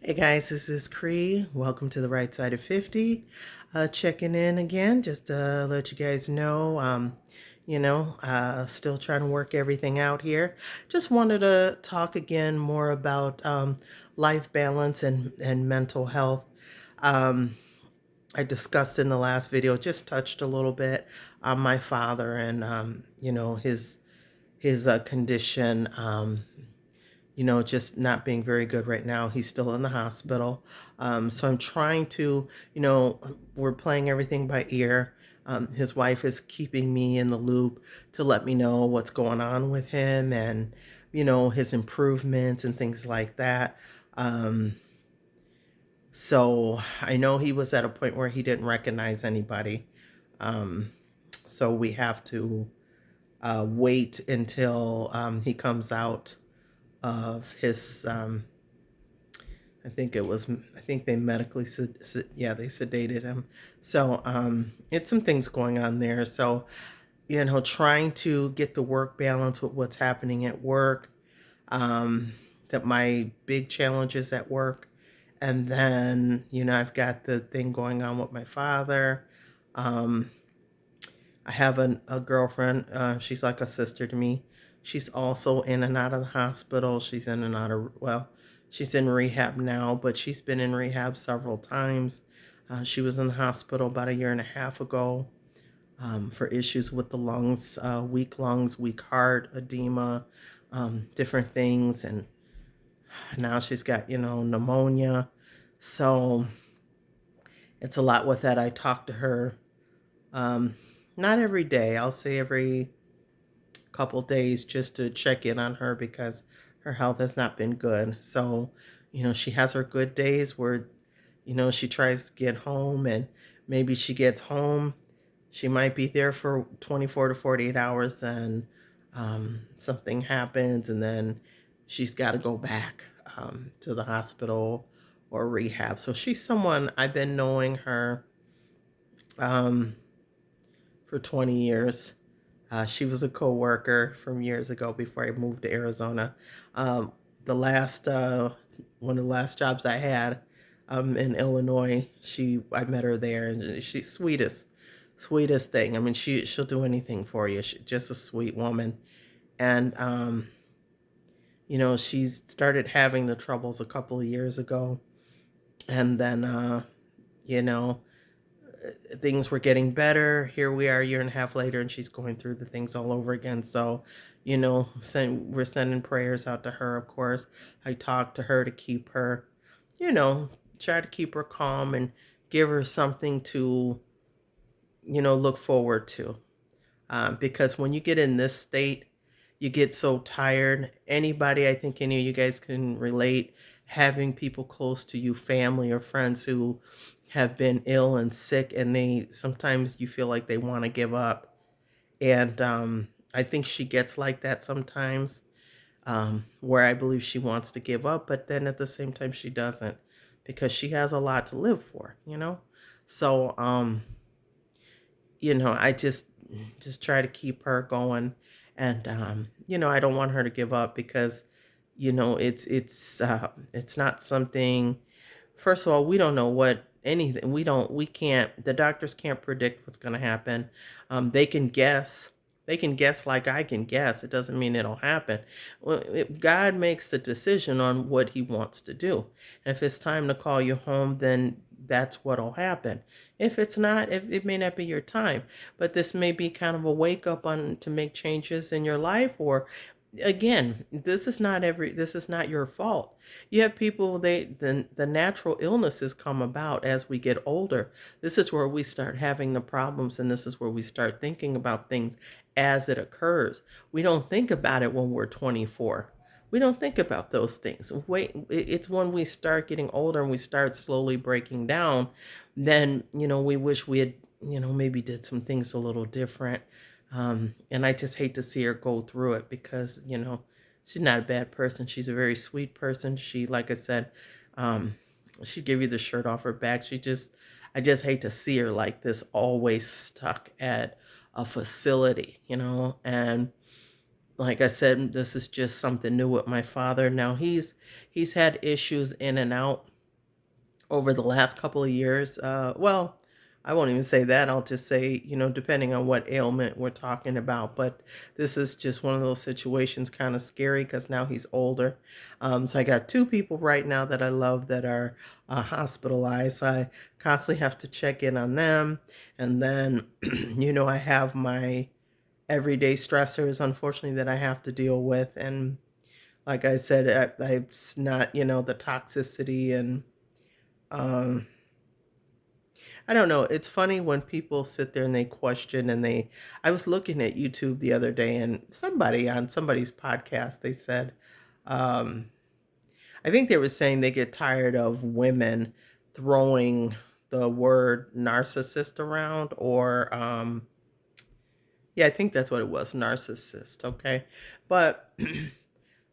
Hey guys, this is Cree. Welcome to the right side of 50. Checking in again, just to let you guys know, still trying to work everything out here. Just wanted to talk again more about life balance and mental health. Um, I discussed in the last video, just touched a little bit on my father and, his condition. Just not being very good right now. He's still in the hospital. So I'm trying to, we're playing everything by ear. His wife is keeping me in the loop to let me know what's going on with him and, his improvements and things like that. So I know he was at a point where he didn't recognize anybody. Um, so we have to wait until he comes out of his I think they medically they sedated him. So it's some things going on there. So trying to get the work balance with what's happening at work. um that my big challenges at work, and then I've got the thing going on with my father. um I have a girlfriend. She's like a sister to me. She's also in and out of the hospital. She's in and out of, well, she's in rehab now, but she's been in rehab several times. She was in the hospital about a year and a half ago for issues with the lungs, weak heart, edema, different things. And now she's got, pneumonia. So it's a lot with that. I talk to her um, not every day. I'll say every couple days just to check in on her because her health has not been good. So, she has her good days where, she tries to get home, and maybe she gets home. She might be there for 24 to 48 hours, and something happens, and then she's got to go back to the hospital or rehab. So she's someone I've been knowing her um, for 20 years. She was a coworker from years ago before I moved to Arizona. Um, the last One of the last jobs I had in Illinois, I met her there, and she's sweetest thing. I mean, she'll do anything for you. She's just a sweet woman, and she's started having the troubles a couple of years ago, and then you know things were getting better. Here we are a year and a half later, and she's going through the things all over again. So, we're sending prayers out to her, of course. I talk to her to keep her, you know, try to keep her calm and give her something to, look forward to. Because when you get in this state, you get so tired. Anybody, I think any of you guys can relate, having people close to you, family or friends who have been ill and sick, and they sometimes you feel like they want to give up. And I think she gets like that sometimes, where I believe she wants to give up, but then at the same time she doesn't, because she has a lot to live for. So I just try to keep her going, and I don't want her to give up because it's not something. First of all, we don't know what anything. We can't. The doctors can't predict what's going to happen. They can guess. They can guess like I can guess. It doesn't mean it'll happen. Well, God makes the decision on what He wants to do. And if it's time to call you home, then that's what'll happen. If it's not, if it may not be your time, but this may be kind of a wake up on to make changes in your life. Or again, this is not your fault. You have people, the natural illnesses come about as we get older. This is where we start having the problems, and this is where we start thinking about things as it occurs. We don't think about it when we're 24. We don't think about those things. Wait, it's when we start getting older and we start slowly breaking down, then we wish we had maybe did some things a little different. And I just hate to see her go through it because she's not a bad person. She's a very sweet person. She, like I said, um, she'd give you the shirt off her back. I just hate to see her like this, always stuck at a facility. And like I said, this is just something new with my father. Now he's had issues in and out. over the last couple of years. Well, I won't even say that. I'll just say, depending on what ailment we're talking about. But this is just one of those situations, kind of scary because now he's older. So I got two people right now that I love that are hospitalized. So I constantly have to check in on them. And then, I have my everyday stressors, unfortunately, that I have to deal with. And like I said, it's not, the toxicity and, um, I don't know. It's funny when people sit there and they question and I was looking at YouTube the other day and somebody on somebody's podcast, they said, um, I think they were saying they get tired of women throwing the word narcissist around yeah, I think that's what it was, narcissist. Okay. But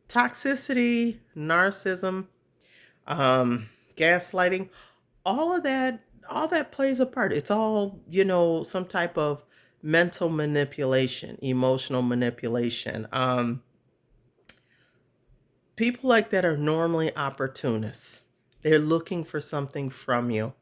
toxicity, narcissism, gaslighting, all that plays a part. It's all, some type of mental manipulation, emotional manipulation. People like that are normally opportunists. They're looking for something from you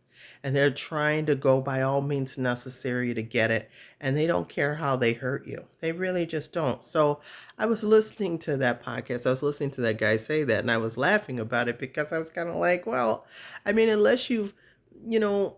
and they're trying to go by all means necessary to get it. And they don't care how they hurt you. They really just don't. So I was listening to that podcast. I was listening to that guy say that and I was laughing about it because I was kind of like, well, I mean, you know,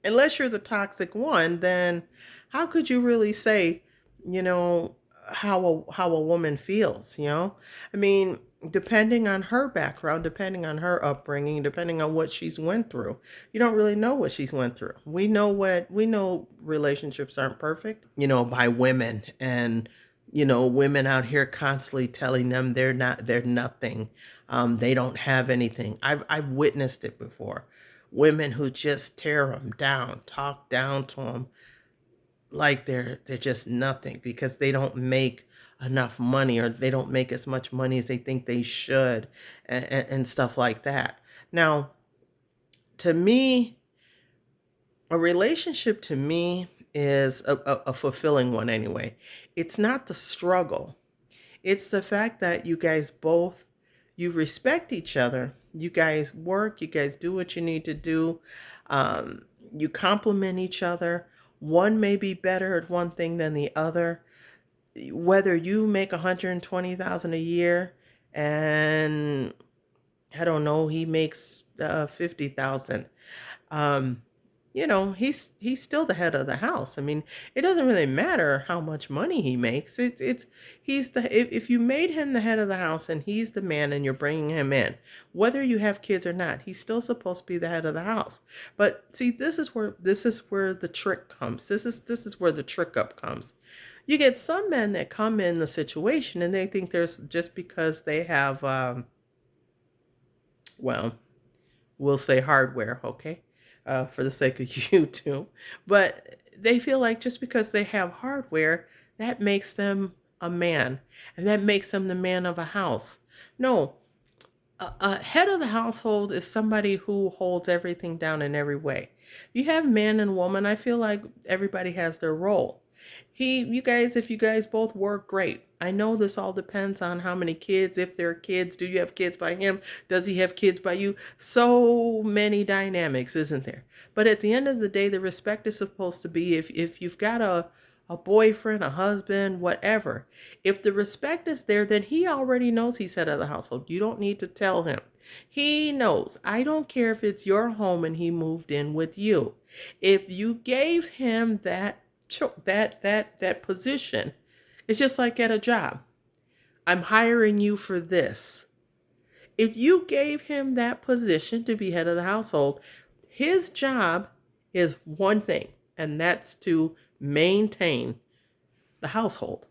unless you're the toxic one, then how could you really say, you know, how a woman feels, I mean, depending on her background, depending on her upbringing, depending on what she's went through. You don't really know what she's went through. We know relationships aren't perfect, by women and women out here constantly telling them they're nothing. They don't have anything. I've witnessed it before. Women who just tear them down, talk down to them like they're just nothing because they don't make enough money or they don't make as much money as they think they should and stuff like that. Now, to me, a relationship to me is a fulfilling one anyway. It's not the struggle. It's the fact that you respect each other. You guys work, you guys do what you need to do. You complement each other. One may be better at one thing than the other. Whether you make 120,000 a year and I don't know, he makes 50,000. Um, he's still the head of the house. I mean, it doesn't really matter how much money he makes. It's he's the if you made him the head of the house and he's the man and you're bringing him in, whether you have kids or not, he's still supposed to be the head of the house. But see, this is where the trick comes. This is where the trick up comes. You get some men that come in the situation and they think there's just because they have well, we'll say hardware, okay, for the sake of YouTube. But they feel like just because they have hardware, that makes them a man, and that makes them the man of a house. No, a head of the household is somebody who holds everything down in every way. You have man and woman. I feel like everybody has their role. If you guys both work, great. I know this all depends on how many kids, if there are kids, do you have kids by him? Does he have kids by you? So many dynamics, isn't there? But at the end of the day, the respect is supposed to be if you've got a boyfriend, a husband, whatever. If the respect is there, then he already knows he's head of the household. You don't need to tell him. He knows. I don't care if it's your home and he moved in with you. If you gave him that position, it's just like at a job. I'm hiring you for this. If you gave him that position to be head of the household, his job is one thing, and that's to maintain the household.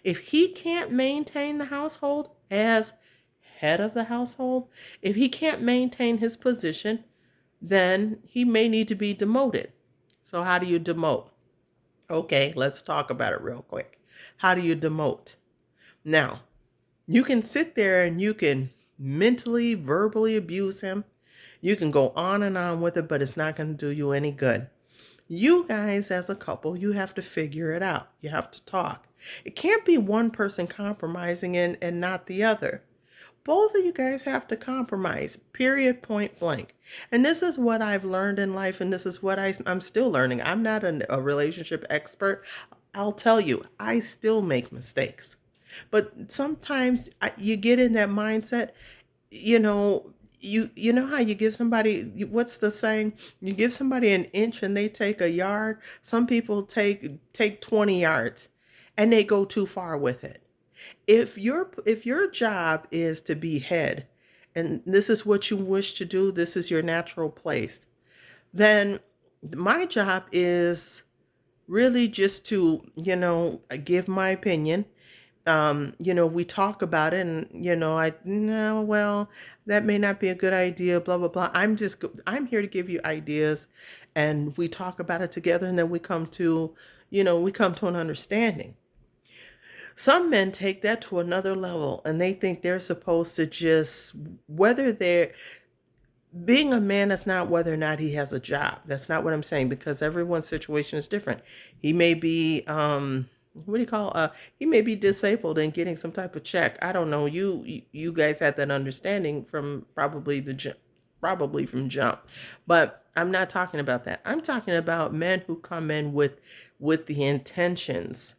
If he can't maintain the household as head of the household, if he can't maintain his position, then he may need to be demoted. So how do you demote? Okay, let's talk about it real quick. How do you demote? Now, you can sit there and you can mentally, verbally abuse him. You can go on and on with it, but it's not going to do you any good. You guys, as a couple, you have to figure it out. You have to talk. It can't be one person compromising and not the other. Both of you guys have to compromise, period, point blank. And this is what I've learned in life, and this is what I'm still learning. I'm not a relationship expert. I'll tell you, I still make mistakes. But sometimes you get in that mindset, you know, you know how you give somebody, what's the saying? You give somebody an inch and they take a yard. Some people take 20 yards and they go too far with it. If your job is to be head and this is what you wish to do, this is your natural place, then my job is really just to, give my opinion. We talk about it and, I, no, well, that may not be a good idea, blah, blah, blah. I'm here to give you ideas and we talk about it together and then we come to an understanding. Some men take that to another level and they think they're supposed to just, whether they're being a man is not whether or not he has a job. That's not what I'm saying because everyone's situation is different. He may be, what do you call, he may be disabled and getting some type of check. I don't know. You guys had that understanding from probably from jump, but I'm not talking about that. I'm talking about men who come in with the intentions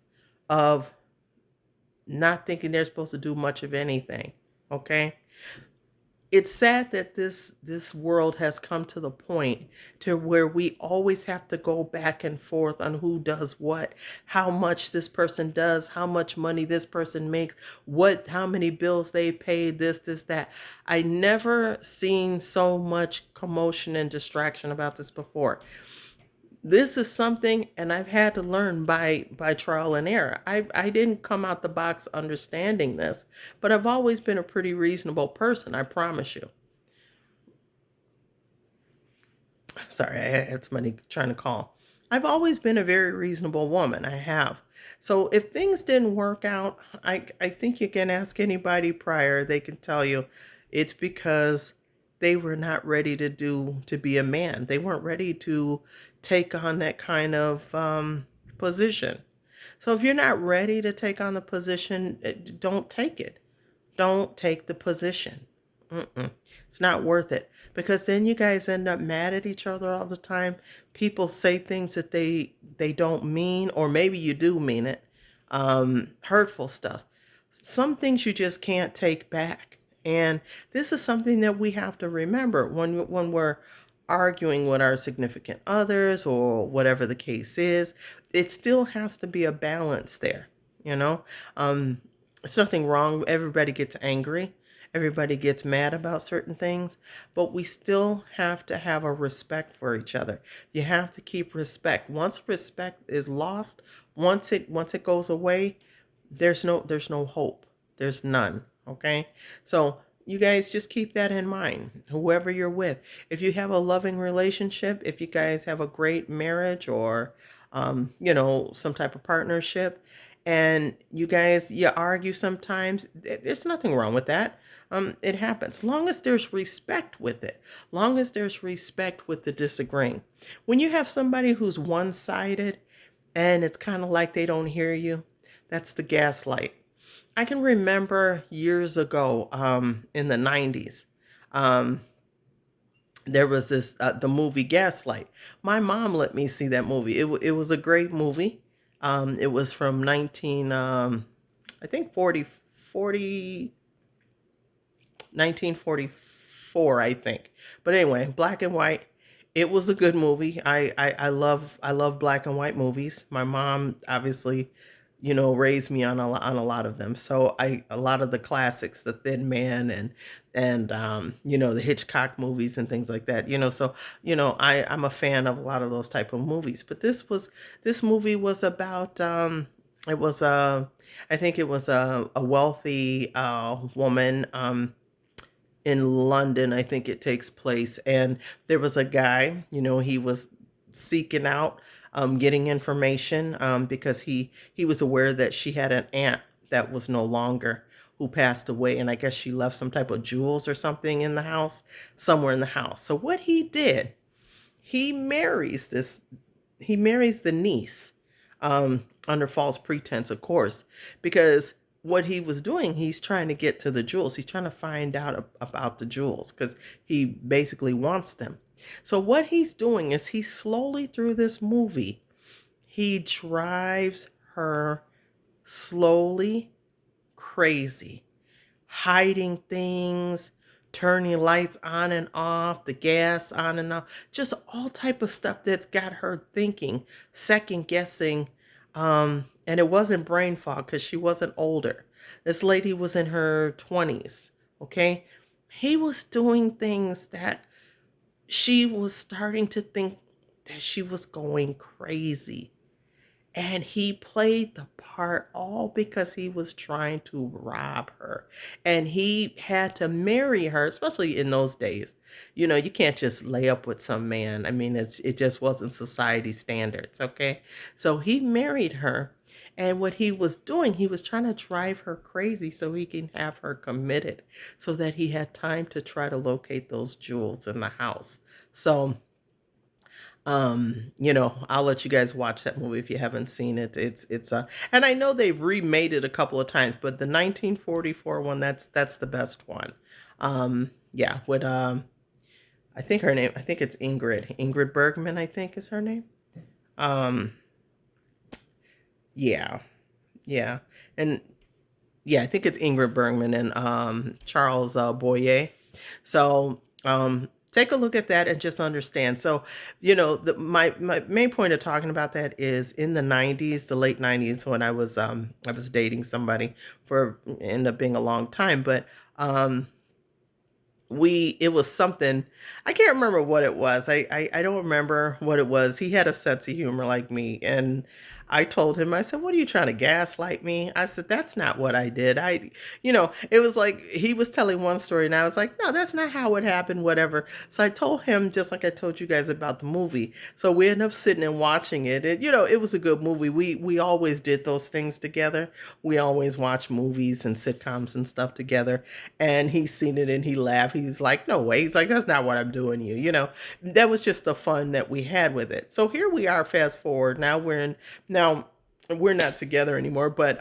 of not thinking they're supposed to do much of anything. Okay. It's sad that this world has come to the point to where we always have to go back and forth on who does what, how much this person does, how much money this person makes, how many bills they paid, this, that. I never seen so much commotion and distraction about this before. This is something, and I've had to learn by trial and error. I didn't come out the box understanding this, but I've always been a pretty reasonable person, I promise you. Sorry, I had somebody trying to call. I've always been a very reasonable woman. I have. So if things didn't work out, I think you can ask anybody prior, they can tell you it's because they were not ready to be a man. They weren't ready to take on that kind of position. So if you're not ready to take on the position, don't take it. Don't take the position. Mm-mm. It's not worth it because then you guys end up mad at each other all the time. People say things that they don't mean, or maybe you do mean it. Hurtful stuff. Some things you just can't take back. And this is something that we have to remember when we're arguing with our significant others or whatever the case is. It still has to be a balance there, you know? It's nothing wrong. Everybody gets angry. Everybody gets mad about certain things, but we still have to have a respect for each other. You have to keep respect. Once respect is lost, once it goes away, there's no hope. There's none. Okay? So you guys just keep that in mind. Whoever you're with. If you have a loving relationship, if you guys have a great marriage or some type of partnership, and you argue sometimes, there's nothing wrong with that. It happens. Long as there's respect with it. Long as there's respect with the disagreeing. When you have somebody who's one-sided and it's kind of like they don't hear you, that's the gaslight. I can remember years ago, in the 90s, there was the movie Gaslight. My mom let me see that movie. It was a great movie. It was from I think 1944, I think. But anyway, black and white. It was a good movie. I love black and white movies. My mom obviously, raised me on a lot of them. So a lot of the classics, The Thin Man and the Hitchcock movies and things like that. So I'm a fan of a lot of those type of movies. But this movie was about it was I think it was a wealthy woman in London, I think it takes place. And there was a guy, he was seeking out, getting information, because he was aware that she had an aunt that was no longer, who passed away. And I guess she left some type of jewels or something in the house, somewhere in the house. So what he did, he marries this, he marries the niece, under false pretense, of course, because what he was doing, he's trying to get to the jewels. He's trying to find out about the jewels because he basically wants them. So what he's doing is he slowly through this movie, he drives her slowly crazy, hiding things, turning lights on and off, the gas on and off, just all type of stuff that's got her thinking, second guessing. And it wasn't brain fog because she wasn't older. This lady was in her 20s. Okay. He was doing things that she was starting to think that she was going crazy. And he played the part all because he was trying to rob her. And he had to marry her, especially in those days. You know, you can't just lay up with some man. I mean, it just wasn't society standards, okay? So he married her. And what he was doing, he was trying to drive her crazy so he can have her committed so that he had time to try to locate those jewels in the house. So I'll let you guys watch that movie if you haven't seen it. It's and I know they've remade it a couple of times, but the 1944 one, that's the best one. Yeah, with I think her name, I think it's Ingrid Bergman, I think is her name. um yeah, yeah. And yeah, I think it's Ingrid Bergman and Charles Boyer. So take a look at that and just understand. So, my main point of talking about that is in the 90s, the late 90s, when I was dating somebody for ended up being a long time, but um we it was something. I can't remember what it was. I don't remember what it was. He had a sense of humor like me, and I told him, I said, what are you trying to gaslight me? I said, that's not what I did. It was like he was telling one story and I was like, no, that's not how it happened, whatever. So I told him, just like I told you guys about the movie. So we ended up sitting and watching it, and it was a good movie. We always did those things together. We always watch movies and sitcoms and stuff together. And he's seen it and he laughed. He was like, no way. He's like, that's not what I'm doing you. That was just the fun that we had with it. So here we are, fast forward. Now we're not together anymore, but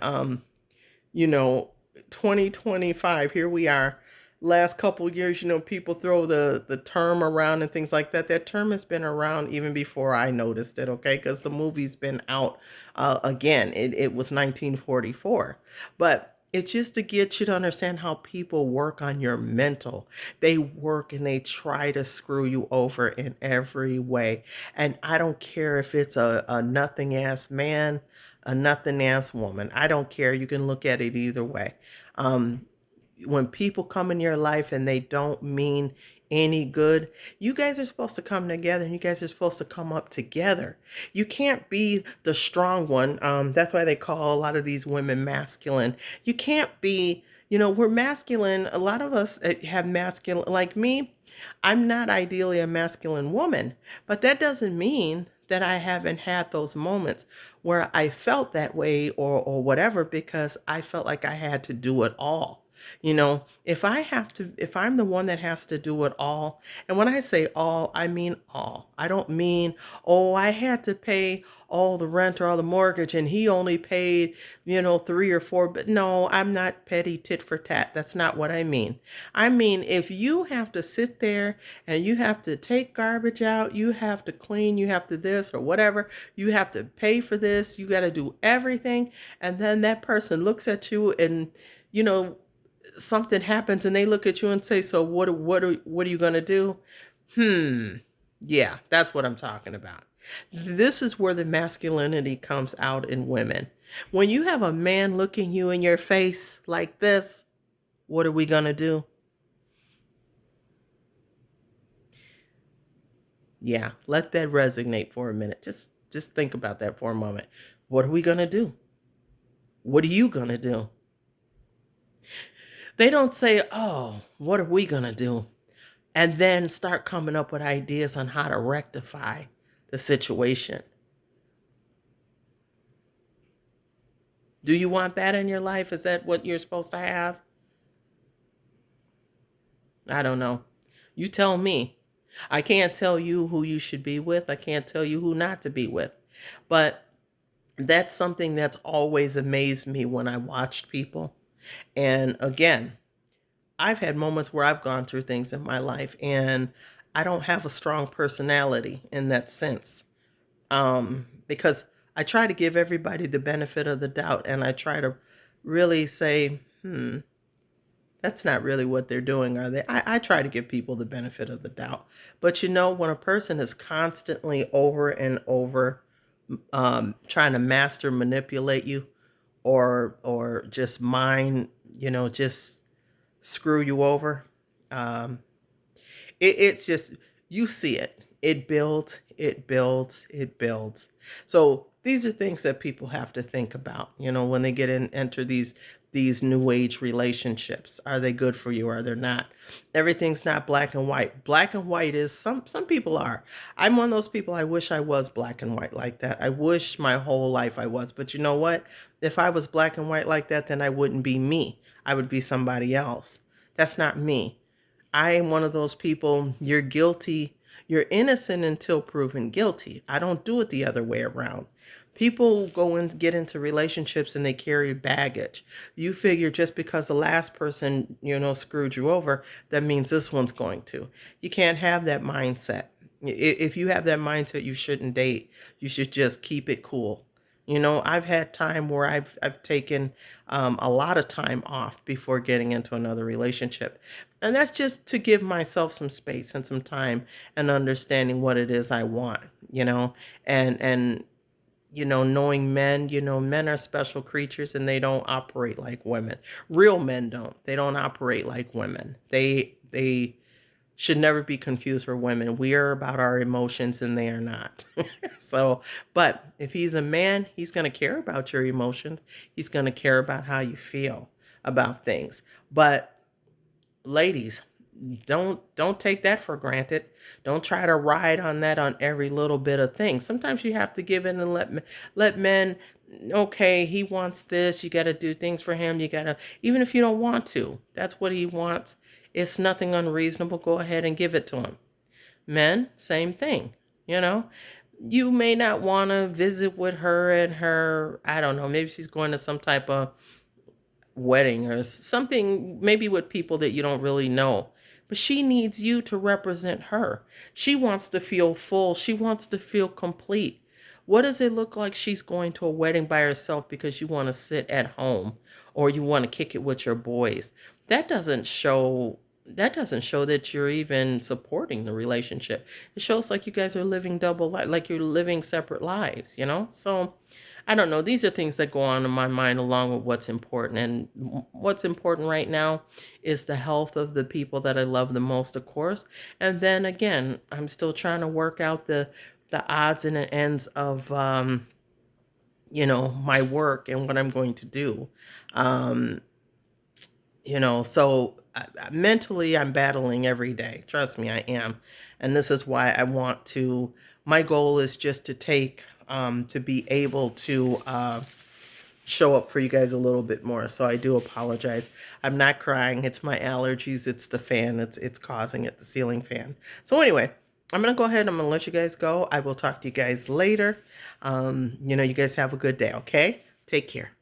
you know, 2025, here we are. Last couple years, people throw the term around and things like that. That term has been around even before I noticed it, okay? Because the movie's been out again. It was 1944. But it's just to get you to understand how people work on your mental. They work and they try to screw you over in every way. And I don't care if it's a nothing ass man, a nothing ass woman. I don't care. You can look at it either way. Um, when people come in your life and they don't mean any good, you guys are supposed to come together and you guys are supposed to come up together. You can't be the strong one. That's why they call a lot of these women masculine. You can't be, we're masculine. A lot of us have masculine, like me. I'm not ideally a masculine woman, but that doesn't mean that I haven't had those moments where I felt that way or whatever, because I felt like I had to do it all. If I'm the one that has to do it all, and when I say all, I mean all. I don't mean, oh, I had to pay all the rent or all the mortgage and he only paid, three or four. But no, I'm not petty tit for tat. That's not what I mean. I mean, if you have to sit there and you have to take garbage out, you have to clean, you have to this or whatever, you have to pay for this, you got to do everything. And then that person looks at you and, you know, something happens and they look at you and say, so what are you going to do? Yeah, that's what I'm talking about. This is where the masculinity comes out in women. When you have a man looking you in your face like this, what are we going to do? Yeah, let that resonate for a minute. Just think about that for a moment. What are we going to do? What are you going to do? They don't say, "Oh, what are we going to do?" and then start coming up with ideas on how to rectify the situation. Do you want that in your life? Is that what you're supposed to have? I don't know. You tell me. I can't tell you who you should be with. I can't tell you who not to be with. But That's something that's always amazed me when I watched people. And again, I've had moments where I've gone through things in my life and I don't have a strong personality in that sense. Because I try to give everybody the benefit of the doubt and I try to really say, that's not really what they're doing, are they? I try to give people the benefit of the doubt. But when a person is constantly over and over trying to master manipulate you or just mind, just screw you over, um, it's just, you see it. It builds, it builds, it builds. So these are things that people have to think about, when they enter these new age relationships. Are they good for you? Or are they not? Everything's not black and white. Black and white is some people are. I'm one of those people, I wish I was black and white like that. I wish my whole life I was. But you know what? If I was black and white like that, then I wouldn't be me. I would be somebody else. That's not me. I am one of those people, you're guilty, you're innocent until proven guilty. I don't do it the other way around. People go and get into relationships and they carry baggage. You figure just because the last person, screwed you over, that means this one's going to. You can't have that mindset. If you have that mindset, you shouldn't date. You should just keep it cool. I've had time where I've taken a lot of time off before getting into another relationship. And that's just to give myself some space and some time and understanding what it is I want, and knowing men, men are special creatures and they don't operate like women. Real men don't. They don't operate like women. They should never be confused for women. We are about our emotions and they are not. So, but if he's a man, he's going to care about your emotions. He's going to care about how you feel about things. But ladies, don't take that for granted. Don't try to ride on that on every little bit of thing. Sometimes you have to give in and let men. Okay, he wants this. You got to do things for him. You got to, even if you don't want to. That's what he wants. It's nothing unreasonable. Go ahead and give it to him. Men, same thing. You know, you may not want to visit with her and her. I don't know. Maybe she's going to some type of wedding or something, maybe with people that you don't really know. But she needs you to represent her. She wants to feel full. She wants to feel complete. What does it look like she's going to a wedding by herself because you want to sit at home or you want to kick it with your boys? That doesn't show that you're even supporting the relationship. It shows like you guys are living double life, like you're living separate lives. So I don't know. These are things that go on in my mind along with what's important. And what's important right now is the health of the people that I love the most, of course. And then again, I'm still trying to work out the odds and the ends of my work and what I'm going to do. Um, so mentally I'm battling every day. Trust me, I am. And this is why I want to, my goal is just to to be able to show up for you guys a little bit more. So I do apologize. I'm not crying. It's my allergies. It's the fan. It's causing it, the ceiling fan. So anyway, I'm going to go ahead. I'm going to let you guys go. I will talk to you guys later. You guys have a good day. Okay. Take care.